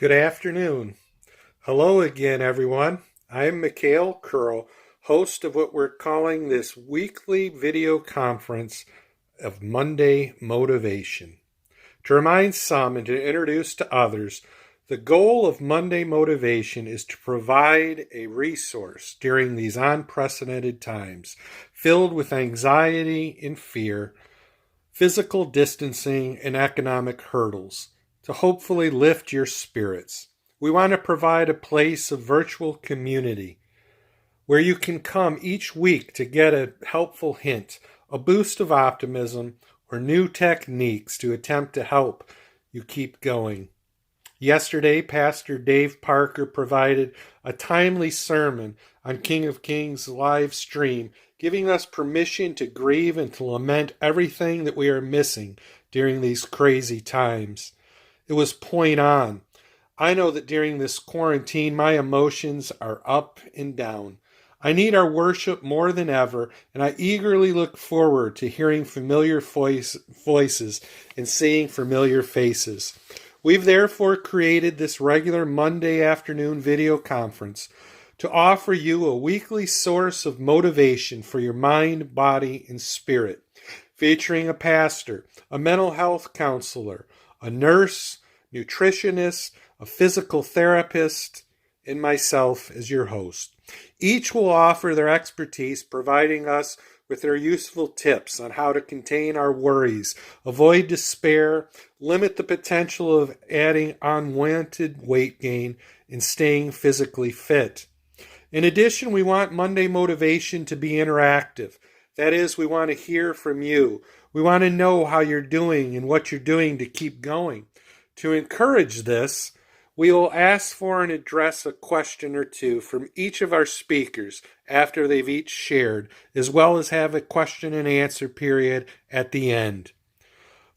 Good afternoon. Hello again, everyone. I'm Mikhail Curl, host of what we're calling this weekly video conference of Monday Motivation. To remind some and to introduce to others, the goal of Monday Motivation is to provide a resource during these unprecedented times filled with anxiety and fear, physical distancing, and economic hurdles to hopefully lift your spirits. We want to provide a place of virtual community where you can come each week to get a helpful hint, a boost of optimism, or new techniques to attempt to help you keep going. Yesterday, Pastor Dave Parker provided a timely sermon on King of Kings live stream, giving us permission to grieve and to lament everything that we are missing during these crazy times. It was point on. I know that during this quarantine, my emotions are up and down. I need our worship more than ever, and I eagerly look forward to hearing familiar voices and seeing familiar faces. We've therefore created this regular Monday afternoon video conference to offer you a weekly source of motivation for your mind, body, and spirit, featuring a pastor, a mental health counselor, a nurse, nutritionist, a physical therapist, and myself as your host. Each will offer their expertise, providing us with their useful tips on how to contain our worries, avoid despair, limit the potential of adding unwanted weight gain, and staying physically fit. In addition, we want Monday Motivation to be interactive. That is, we want to hear from you. We want to know how you're doing and what you're doing to keep going. To encourage this, we will ask for and address a question or two from each of our speakers after they've each shared, as well as have a question and answer period at the end.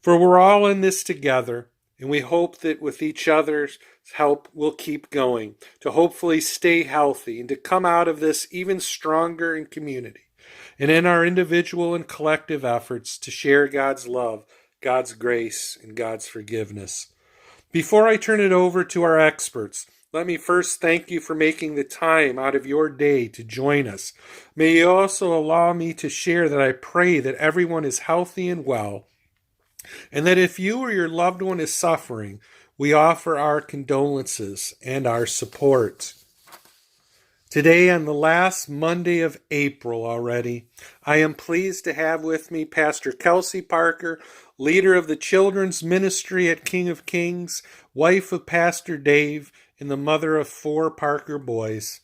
For we're all in this together, and we hope that with each other's help, we'll keep going to hopefully stay healthy and to come out of this even stronger in community and in our individual and collective efforts to share God's love, God's grace, and God's forgiveness. Before I turn it over to our experts, let me first thank you for making the time out of your day to join us. May you also allow me to share that I pray that everyone is healthy and well, and that if you or your loved one is suffering, we offer our condolences and our support. Today, on the last Monday of April already, I am pleased to have with me Pastor Kelsey Parker, leader of the children's ministry at King of Kings, wife of Pastor Dave, and the mother of 4 Parker boys.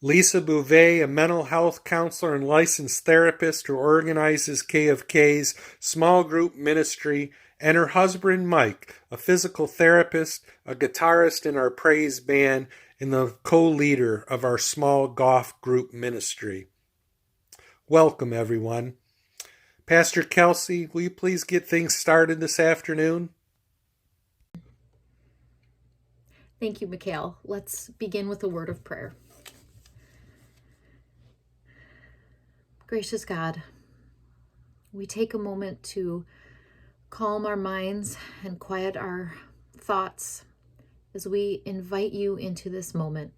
Lisa Bouvet, a mental health counselor and licensed therapist who organizes KFK's small group ministry, and her husband Mike, a physical therapist, a guitarist in our praise band, and the co-leader of our small golf group ministry. Welcome, everyone. Pastor Kelsey, will you please get things started this afternoon? Thank you, Mikhail. Let's begin with a word of prayer. Gracious God, we take a moment to calm our minds and quiet our thoughts as we invite you into this moment.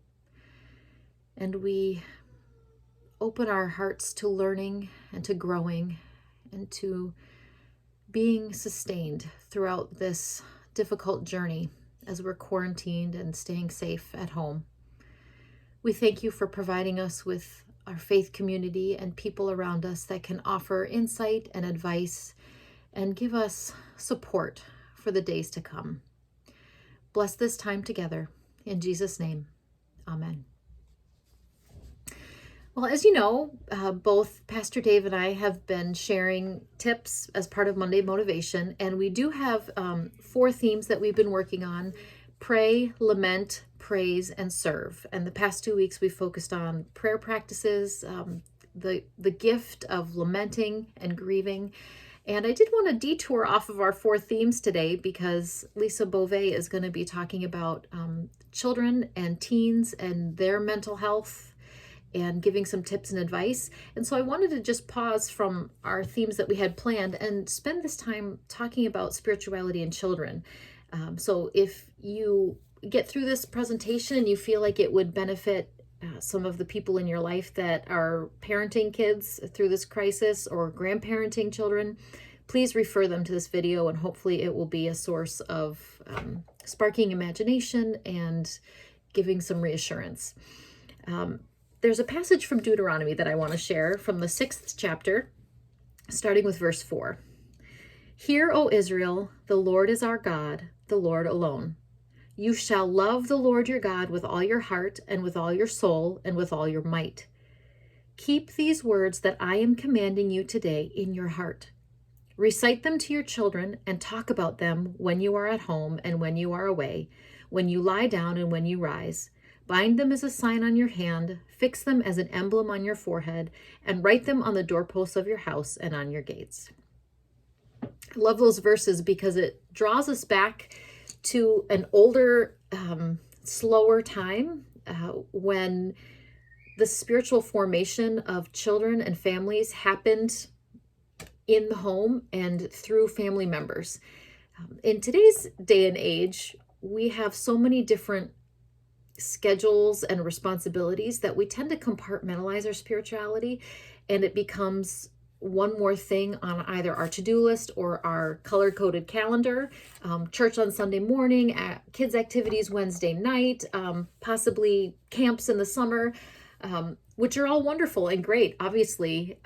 And we open our hearts to learning and to growing and to being sustained throughout this difficult journey as we're quarantined and staying safe at home. We thank you for providing us with our faith community and people around us that can offer insight and advice and give us support for the days to come. Bless this time together. In Jesus' name, amen. Well, as you know, both Pastor Dave and I have been sharing tips as part of Monday Motivation, and we do have 4 themes that we've been working on: pray, lament, praise, and serve. And the past 2 weeks, we focused on prayer practices, the gift of lamenting and grieving. And I did want to detour off of our 4 themes today because Lisa Bouvet is going to be talking about children and teens and their mental health and giving some tips and advice. And so I wanted to just pause from our themes that we had planned and spend this time talking about spirituality and children. So if you get through this presentation and you feel like it would benefit some of the people in your life that are parenting kids through this crisis or grandparenting children, please refer them to this video, and hopefully it will be a source of sparking imagination and giving some reassurance. There's a passage from Deuteronomy that I want to share from the 6th chapter, starting with verse 4. Hear, O Israel, the Lord is our God, the Lord alone. You shall love the Lord your God with all your heart and with all your soul and with all your might. Keep these words that I am commanding you today in your heart. Recite them to your children and talk about them when you are at home and when you are away, when you lie down and when you rise. Bind them as a sign on your hand, fix them as an emblem on your forehead, and write them on the doorposts of your house and on your gates. I love those verses because it draws us back to an older, slower time when the spiritual formation of children and families happened in the home and through family members. In today's day and age, we have so many different schedules and responsibilities that we tend to compartmentalize our spirituality, and it becomes one more thing on either our to-do list or our color-coded calendar, church on Sunday morning, kids activities Wednesday night, possibly camps in the summer, which are all wonderful and great. Obviously,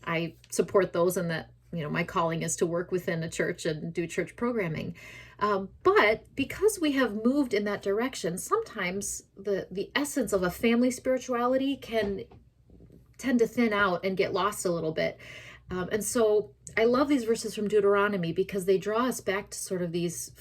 I support those, and that, my calling is to work within a church and do church programming. But because we have moved in that direction, sometimes the essence of a family spirituality can tend to thin out and get lost a little bit. And so I love these verses from Deuteronomy because they draw us back to sort of these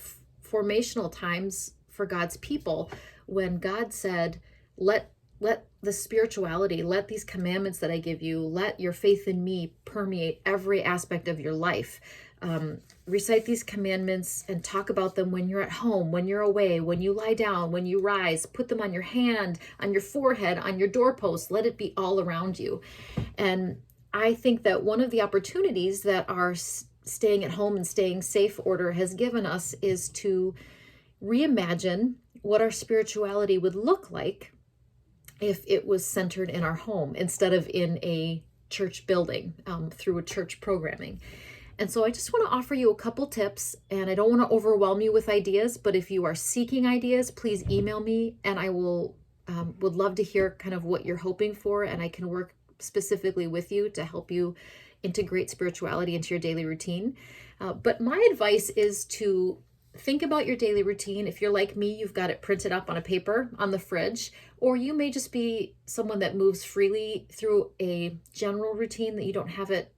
formational times for God's people when God said, let the spirituality, let these commandments that I give you, let your faith in me permeate every aspect of your life. Recite these commandments and talk about them when you're at home, when you're away, when you lie down, when you rise. Put them on your hand, on your forehead, on your doorpost. Let it be all around you. And I think that one of the opportunities that our staying at home and staying safe order has given us is to reimagine what our spirituality would look like if it was centered in our home instead of in a church building through a church programming. And so I just want to offer you a couple tips, and I don't want to overwhelm you with ideas, but if you are seeking ideas, please email me, and I would love to hear kind of what you're hoping for, and I can work specifically with you to help you integrate spirituality into your daily routine. But my advice is to think about your daily routine. If you're like me, you've got it printed up on a paper on the fridge, or you may just be someone that moves freely through a general routine that you don't have it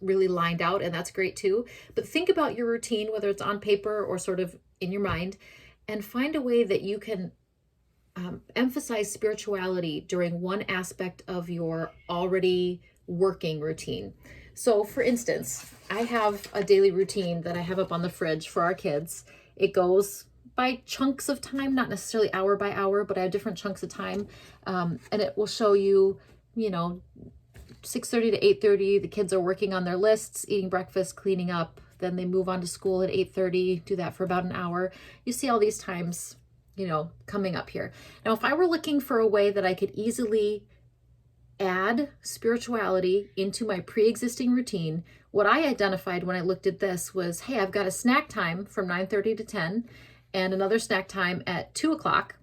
really lined out, and that's great too. But think about your routine, whether it's on paper or sort of in your mind, and find a way that you can emphasize spirituality during one aspect of your already working routine. So for instance, I have a daily routine that I have up on the fridge for our kids. It goes by chunks of time, not necessarily hour by hour, but I have different chunks of time. And it will show you, 6:30 to 8:30, the kids are working on their lists, eating breakfast, cleaning up. Then they move on to school at 8:30, do that for about an hour. You see all these times, coming up here. Now, if I were looking for a way that I could easily add spirituality into my pre-existing routine, what I identified when I looked at this was, hey, I've got a snack time from 9:30 to 10 and another snack time at 2 o'clock.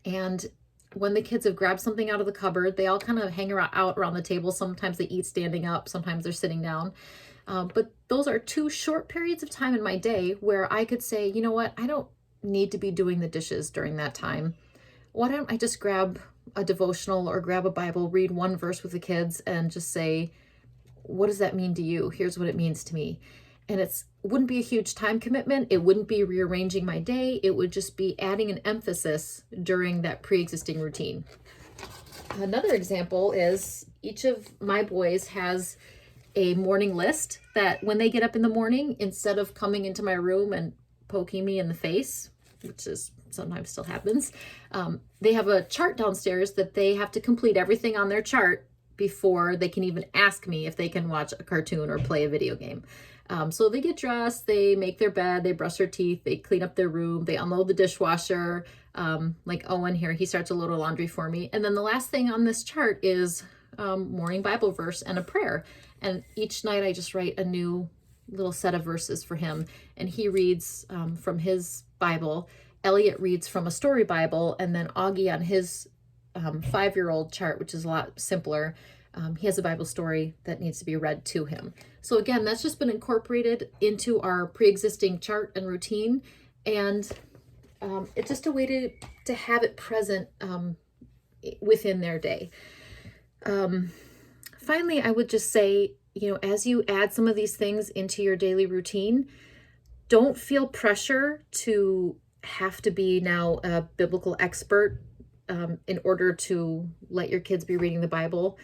And when the kids have grabbed something out of the cupboard, they all kind of hang out around the table. Sometimes they eat standing up, sometimes they're sitting down. But those are two short periods of time in my day where I could say, you know what, I don't need to be doing the dishes during that time. Why don't I just grab a devotional or grab a Bible, read one verse with the kids and just say, what does that mean to you? Here's what it means to me. And it wouldn't be a huge time commitment. It wouldn't be rearranging my day. It would just be adding an emphasis during that pre-existing routine. Another example is each of my boys has a morning list that when they get up in the morning, instead of coming into my room and poking me in the face, which is sometimes still happens, they have a chart downstairs that they have to complete everything on their chart before they can even ask me if they can watch a cartoon or play a video game. So they get dressed, they make their bed, they brush their teeth, they clean up their room, they unload the dishwasher. Like Owen here, he starts a load of laundry for me. And then the last thing on this chart is morning Bible verse and a prayer. And each night I just write a new little set of verses for him. And he reads from his Bible. Elliot reads from a story Bible. And then Augie on his 5-year-old chart, which is a lot simpler, he has a Bible story that needs to be read to him. So again, that's just been incorporated into our pre-existing chart and routine. And it's just a way to have it present within their day. Finally, I would just say, as you add some of these things into your daily routine, don't feel pressure to have to be now a biblical expert in order to let your kids be reading the Bible.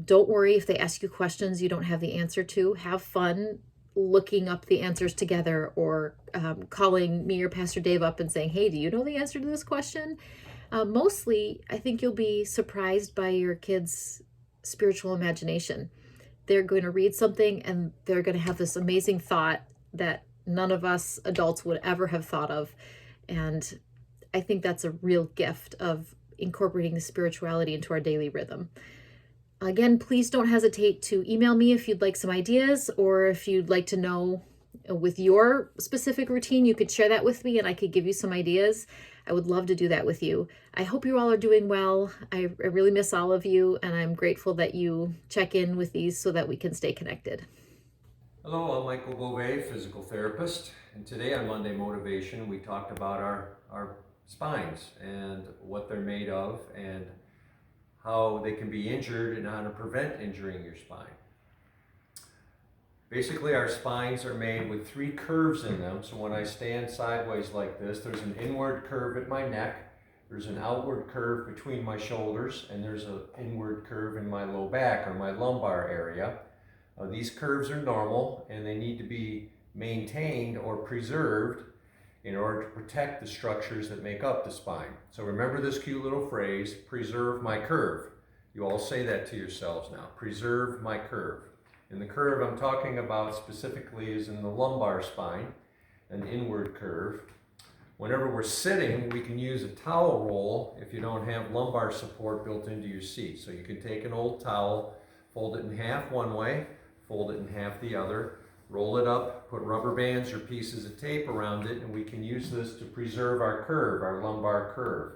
Don't worry if they ask you questions you don't have the answer to. Have fun looking up the answers together, or calling me or Pastor Dave up and saying, hey, do you know the answer to this question? Mostly, I think you'll be surprised by your kids' spiritual imagination. They're going to read something and they're going to have this amazing thought that none of us adults would ever have thought of. And I think that's a real gift of incorporating the spirituality into our daily rhythm. Again, please don't hesitate to email me if you'd like some ideas, or if you'd like to know with your specific routine, you could share that with me and I could give you some ideas. I would love to do that with you. I hope you all are doing well. I really miss all of you, and I'm grateful that you check in with these so that we can stay connected. Hello, I'm Michael Beauvais, physical therapist, and today on Monday Motivation we talked about our spines and what they're made of and how they can be injured and how to prevent injuring your spine. Basically, our spines are made with 3 curves in them, so when I stand sideways like this, there's an inward curve at my neck, there's an outward curve between my shoulders, and there's an inward curve in my low back or my lumbar area. These curves are normal and they need to be maintained or preserved in order to protect the structures that make up the spine. So remember this cute little phrase, preserve my curve. You all say that to yourselves now, preserve my curve. And the curve I'm talking about specifically is in the lumbar spine, an inward curve. Whenever we're sitting, we can use a towel roll if you don't have lumbar support built into your seat. So you can take an old towel, fold it in half one way, fold it in half the other, roll it up, put rubber bands or pieces of tape around it, and we can use this to preserve our curve, our lumbar curve.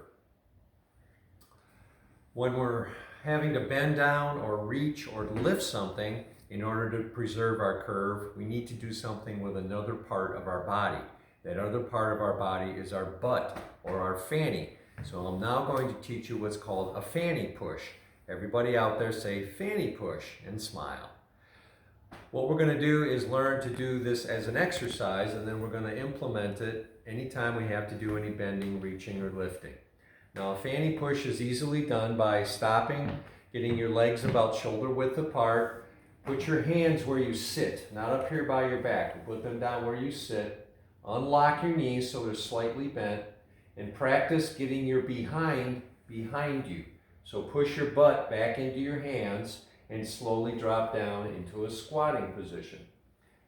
When we're having to bend down or reach or lift something, in order to preserve our curve, we need to do something with another part of our body. That other part of our body is our butt or our fanny. So I'm now going to teach you what's called a fanny push. Everybody out there say fanny push and smile. What we're going to do is learn to do this as an exercise, and then we're going to implement it anytime we have to do any bending, reaching, or lifting. Now, a fanny push is easily done by stopping, getting your legs about shoulder width apart. Put your hands where you sit, not up here by your back. Put them down where you sit. Unlock your knees so they're slightly bent, and practice getting your behind you. So push your butt back into your hands and slowly drop down into a squatting position.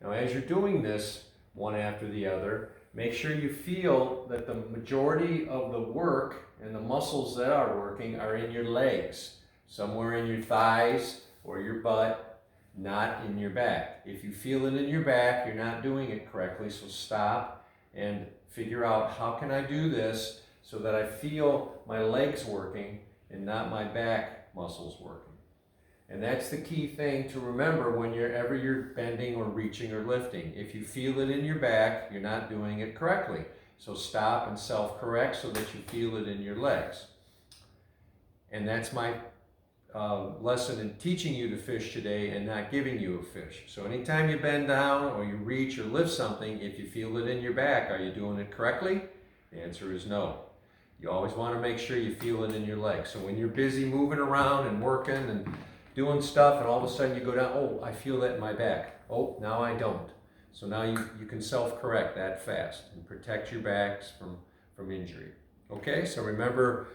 Now, as you're doing this, one after the other, make sure you feel that the majority of the work and the muscles that are working are in your legs, somewhere in your thighs or your butt, not in your back. If you feel it in your back, you're not doing it correctly, so stop and figure out, how can I do this so that I feel my legs working and not my back muscles working? And that's the key thing to remember whenever you're bending or reaching or lifting. If you feel it in your back, you're not doing it correctly. So stop and self-correct so that you feel it in your legs. And that's my lesson in teaching you to fish today and not giving you a fish. So anytime you bend down or you reach or lift something, if you feel it in your back, are you doing it correctly? The answer is no. You always want to make sure you feel it in your legs. So when you're busy moving around and working and doing stuff and all of a sudden you go down, oh, I feel that in my back. Oh, now I don't. So now you can self-correct that fast and protect your backs from injury. Okay, so remember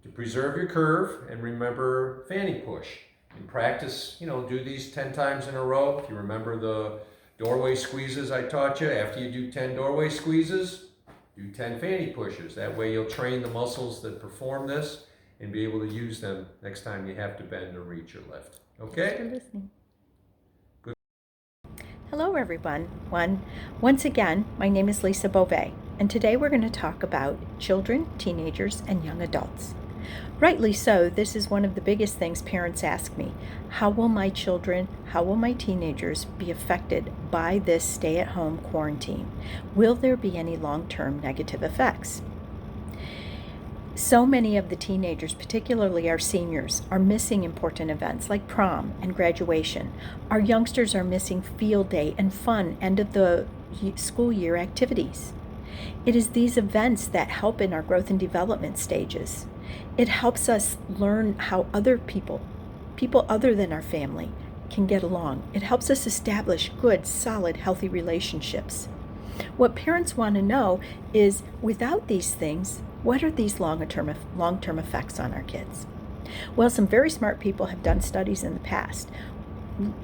to preserve your curve, and remember fanny push. And practice, do these 10 times in a row. If you remember the doorway squeezes I taught you, after you do 10 doorway squeezes, do 10 fanny pushes. That way you'll train the muscles that perform this and be able to use them next time you have to bend or reach or lift. Okay? Thanks for listening. Good. Hello, everyone. Once again, my name is Lisa Beauvais, and today we're going to talk about children, teenagers, and young adults. Rightly so, this is one of the biggest things parents ask me. How will my children, how will my teenagers be affected by this stay-at-home quarantine? Will there be any long-term negative effects? So many of the teenagers, particularly our seniors, are missing important events like prom and graduation. Our youngsters are missing field day and fun end of the school year activities. It is these events that help in our growth and development stages. It helps us learn how other people other than our family, can get along. It helps us establish good, solid, healthy relationships. What parents want to know is, without these things, what are these long-term effects on our kids? Well, some very smart people have done studies in the past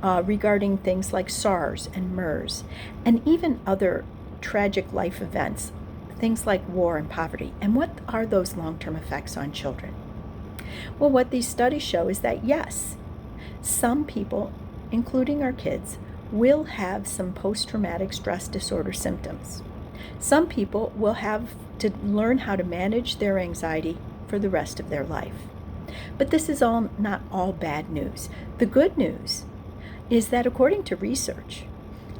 regarding things like SARS and MERS, and even other tragic life events, things like war and poverty. And what are those long-term effects on children? Well, what these studies show is that yes, some people, including our kids, will have some post-traumatic stress disorder symptoms. Some people will have to learn how to manage their anxiety for the rest of their life. But this is not all bad news. The good news is that according to research,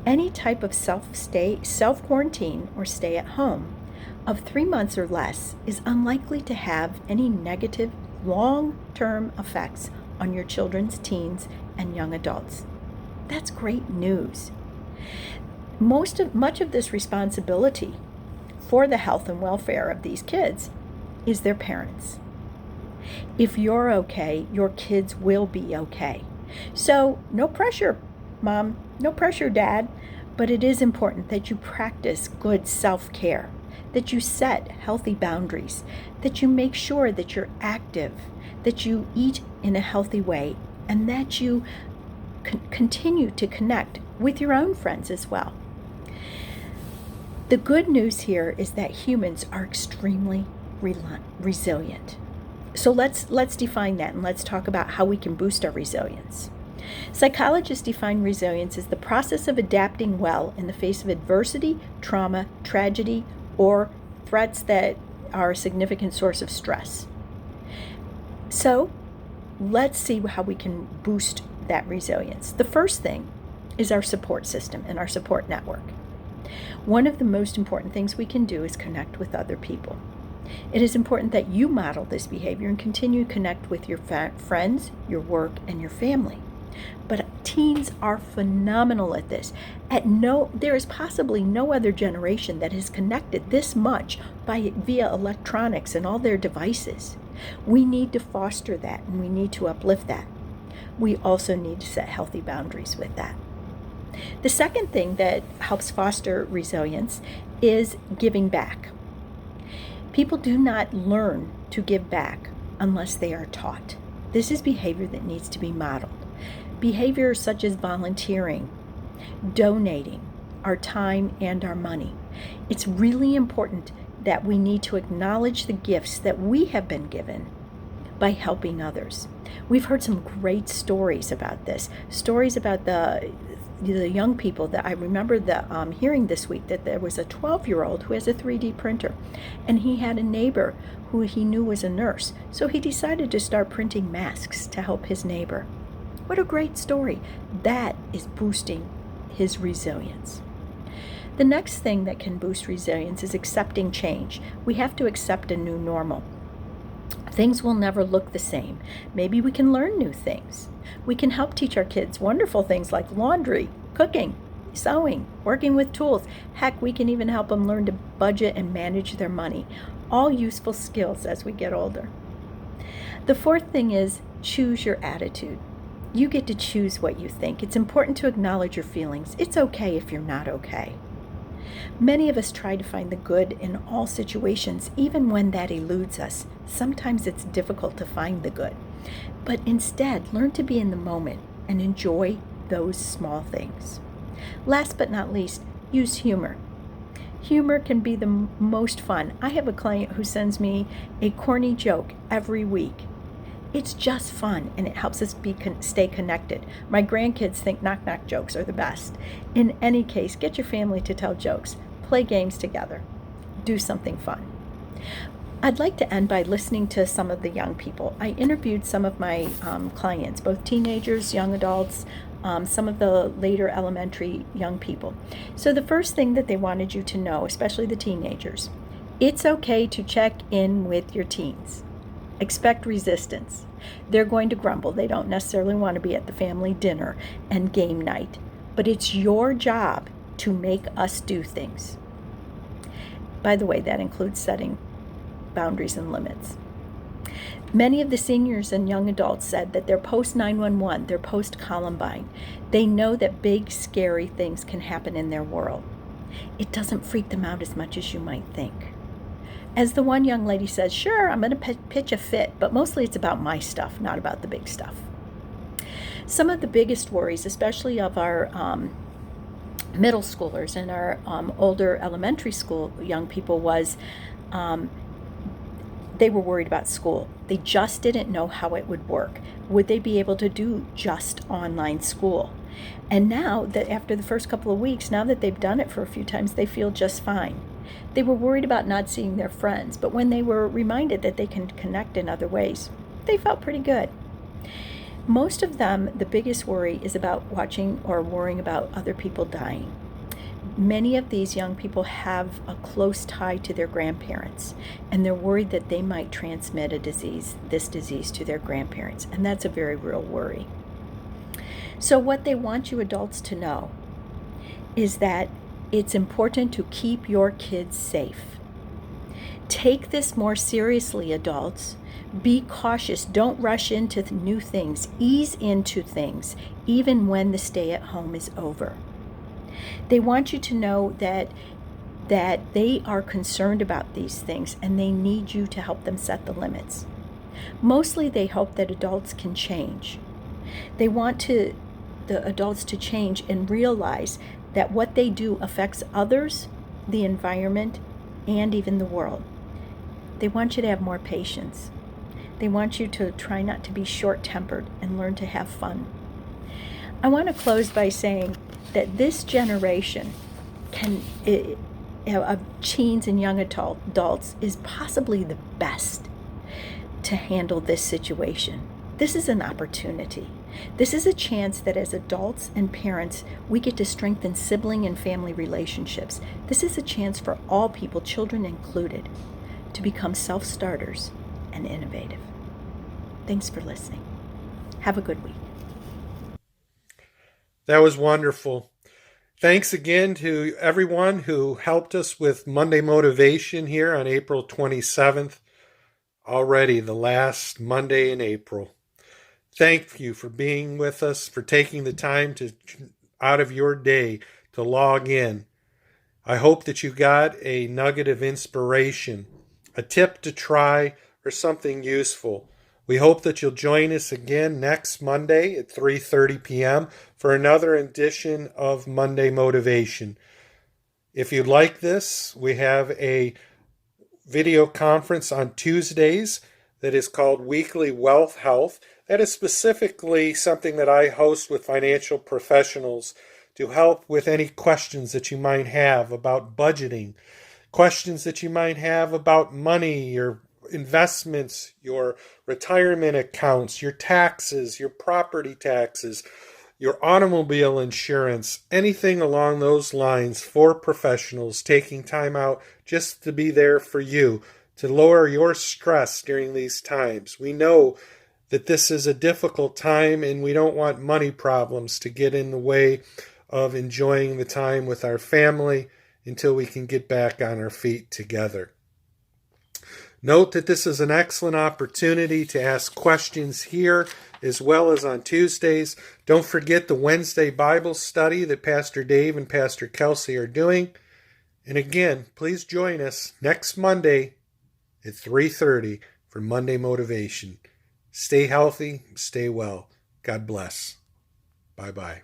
any type of self-quarantine or stay at home of 3 months or less is unlikely to have any negative long-term effects on your children's teens and young adults. That's great news. Much of this responsibility for the health and welfare of these kids is their parents. If you're okay, your kids will be okay. So no pressure, Mom, no pressure, Dad, but it is important that you practice good self-care, that you set healthy boundaries, that you make sure that you're active, that you eat in a healthy way, and that you continue to connect with your own friends as well. The good news here is that humans are extremely resilient. So let's define that, and let's talk about how we can boost our resilience. Psychologists define resilience as the process of adapting well in the face of adversity, trauma, tragedy, or threats that are a significant source of stress. So let's see how we can boost that resilience. The first thing is our support system and our support network. One of the most important things we can do is connect with other people. It is important that you model this behavior and continue to connect with your friends, your work, and your family. But teens are phenomenal at this. There is possibly no other generation that has connected this much via electronics and all their devices. We need to foster that, and we need to uplift that. We also need to set healthy boundaries with that. The second thing that helps foster resilience is giving back. People do not learn to give back unless they are taught. This is behavior that needs to be modeled. Behaviors such as volunteering, donating our time and our money. It's really important that we need to acknowledge the gifts that we have been given by helping others. We've heard some great stories about this. Stories about the young people that I remember hearing this week, that there was a 12-year-old who has a 3D printer, and he had a neighbor who he knew was a nurse. So he decided to start printing masks to help his neighbor. What a great story. That is boosting his resilience. The next thing that can boost resilience is accepting change. We have to accept a new normal. Things will never look the same. Maybe we can learn new things. We can help teach our kids wonderful things like laundry, cooking, sewing, working with tools. Heck, we can even help them learn to budget and manage their money. All useful skills as we get older. The fourth thing is choose your attitude. You get to choose what you think. It's important to acknowledge your feelings. It's okay if you're not okay. Many of us try to find the good in all situations, even when that eludes us. Sometimes it's difficult to find the good. But instead, learn to be in the moment and enjoy those small things. Last but not least, use humor. Humor can be the most fun. I have a client who sends me a corny joke every week. It's just fun, and it helps us stay connected. My grandkids think knock-knock jokes are the best. In any case, get your family to tell jokes. Play games together. Do something fun. I'd like to end by listening to some of the young people. I interviewed some of my clients, both teenagers, young adults, some of the later elementary young people. So the first thing that they wanted you to know, especially the teenagers, it's okay to check in with your teens. Expect resistance. They're going to grumble. They don't necessarily want to be at the family dinner and game night. But it's your job to make us do things. By the way, that includes setting boundaries and limits. Many of the seniors and young adults said that they're post-911, they're post-Columbine. They know that big, scary things can happen in their world. It doesn't freak them out as much as you might think. As the one young lady says, sure, I'm going to pitch a fit, but mostly it's about my stuff, not about the big stuff. Some of the biggest worries, especially of our middle schoolers and our older elementary school young people, was they were worried about school. They just didn't know how it would work. Would they be able to do just online school? And now that after the first couple of weeks, now that they've done it for a few times, they feel just fine. They were worried about not seeing their friends, but when they were reminded that they can connect in other ways, they felt pretty good. Most of them, the biggest worry is about watching or worrying about other people dying. Many of these young people have a close tie to their grandparents, and they're worried that they might transmit this disease to their grandparents, and that's a very real worry. So what they want you adults to know is that it's important to keep your kids safe. Take this more seriously, adults. Be cautious. Don't rush into new things. Ease into things, even when the stay at home is over. They want you to know that they are concerned about these things and they need you to help them set the limits. Mostly they hope that adults can change. They want the adults to change and realize that what they do affects others, the environment, and even the world. They want you to have more patience. They want you to try not to be short-tempered and learn to have fun. I want to close by saying that this generation of teens and young adults is possibly the best to handle this situation. This is an opportunity. This is a chance that as adults and parents, we get to strengthen sibling and family relationships. This is a chance for all people, children included, to become self-starters and innovative. Thanks for listening. Have a good week. That was wonderful. Thanks again to everyone who helped us with Monday Motivation here on April 27th. Already the last Monday in April. Thank you for being with us, for taking the time out of your day to log in. I hope that you got a nugget of inspiration, a tip to try, or something useful. We hope that you'll join us again next Monday at 3:30 p.m. for another edition of Monday Motivation. If you'd like this, we have a video conference on Tuesdays that is called Weekly Wealth Health. That is specifically something that I host with financial professionals to help with any questions that you might have about budgeting, questions that you might have about money, your investments, your retirement accounts, your taxes, your property taxes, your automobile insurance, anything along those lines for professionals taking time out just to be there for you, to lower your stress during these times. We know that this is a difficult time and we don't want money problems to get in the way of enjoying the time with our family until we can get back on our feet together. Note that this is an excellent opportunity to ask questions here as well as on Tuesdays. Don't forget the Wednesday Bible study that Pastor Dave and Pastor Kelsey are doing. And again, please join us next Monday at 3:30 for Monday Motivation. Stay healthy, stay well. God bless. Bye-bye.